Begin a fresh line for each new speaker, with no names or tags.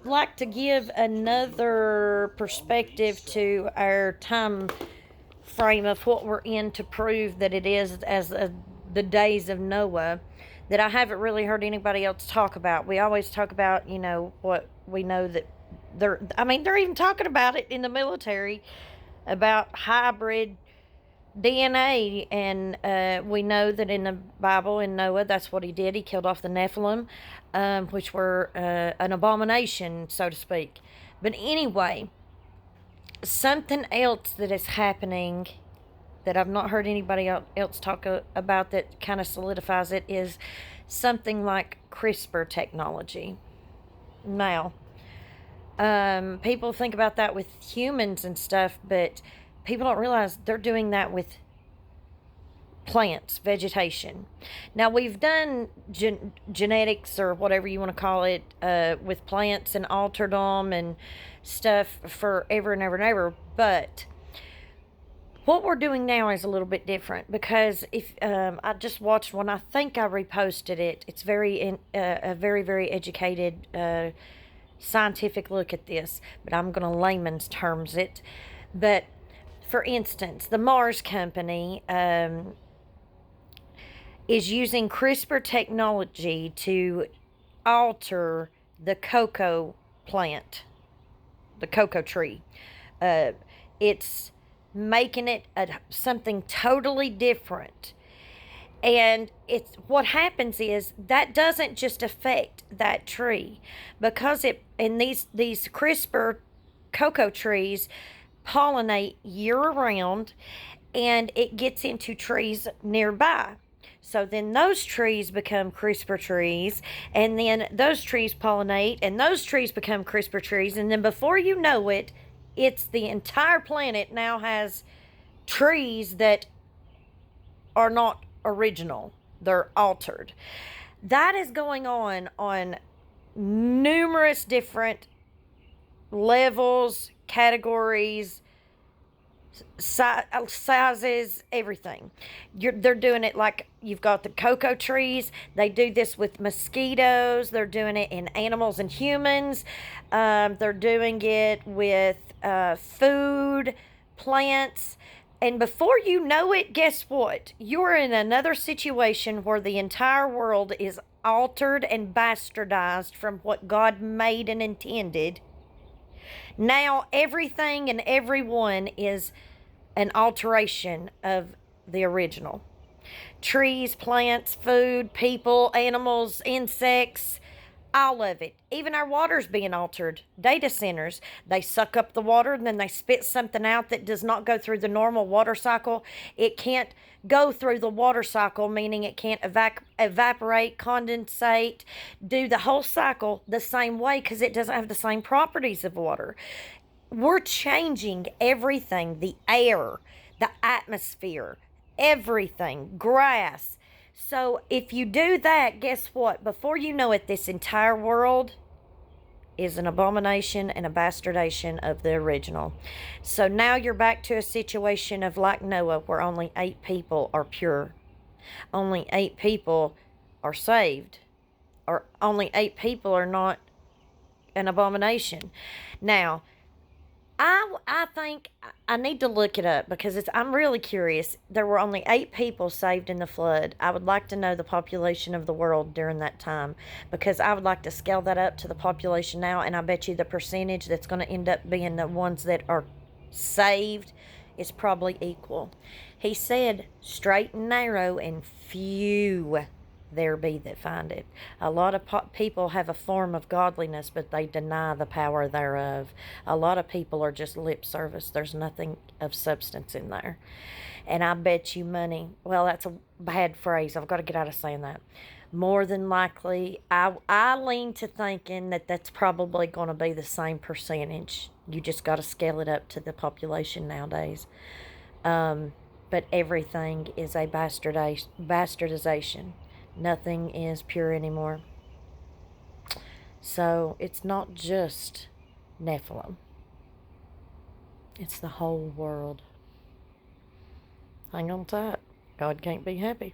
like to give another perspective to our time frame of what we're in to prove that it is as the days of Noah that I haven't really heard anybody else talk about. We always talk about, what we know that they're even talking about it in the military about hybrid DNA, and we know that in the Bible, in Noah, that's what he did. He killed off the Nephilim, which were an abomination, so to speak. But anyway, something else that is happening that I've not heard anybody else talk about that kind of solidifies it is something like CRISPR technology. Now, people think about that with humans and stuff, but people don't realize they're doing that with plants, vegetation. Now, we've done genetics or whatever you want to call it with plants and altered them and stuff forever and ever and ever, but what we're doing now is a little bit different because if I just watched one, I think I reposted it. It's a very very educated scientific look at this, but I'm going to layman's terms it. But for instance, the Mars company is using CRISPR technology to alter the cocoa plant, the cocoa tree. It's making it something totally different. And it's what happens is that doesn't just affect that tree because these CRISPR cocoa trees pollinate year round, and it gets into trees nearby. So then those trees become CRISPR trees, and then those trees pollinate, and those trees become CRISPR trees, and then before you know it, it's the entire planet now has trees that are not original. They're altered. That is going on numerous different levels, categories, sizes, everything. They're doing it like you've got the cocoa trees. They do this with mosquitoes. They're doing it in animals and humans. They're doing it with food, plants. And before you know it, guess what? You're in another situation where the entire world is altered and bastardized from what God made and intended. Now everything and everyone is an alteration of the original. Trees, plants, food, people, animals, insects, all of it. Even our water's being altered. Data centers, they suck up the water and then they spit something out that does not go through the normal water cycle. It can't go through the water cycle, meaning it can't evaporate, condensate, do the whole cycle the same way because it doesn't have the same properties of water. We're changing everything, the air, the atmosphere, everything, grass. So if you do that, guess what? Before you know it, this entire world is an abomination and a bastardization of the original. So now you're back to a situation of like Noah, where only 8 people are pure. Only 8 people are saved. Or only 8 people are not an abomination. Now, I think I need to look it up because I'm really curious. There were only 8 people saved in the flood. I would like to know the population of the world during that time because I would like to scale that up to the population now, and I bet you the percentage that's going to end up being the ones that are saved is probably equal. He said, straight and narrow, and few there be that find it. A lot of people have a form of godliness, but they deny the power thereof. A lot of people are just lip service. There's nothing of substance in there. And I bet you money, well, that's a bad phrase. I've got to get out of saying that. More than likely, I lean to thinking that that's probably going to be the same percentage. You just got to scale it up to the population nowadays. But everything is a bastardization. Nothing is pure anymore. So it's not just Nephilim. It's the whole world. Hang on tight. God can't be happy.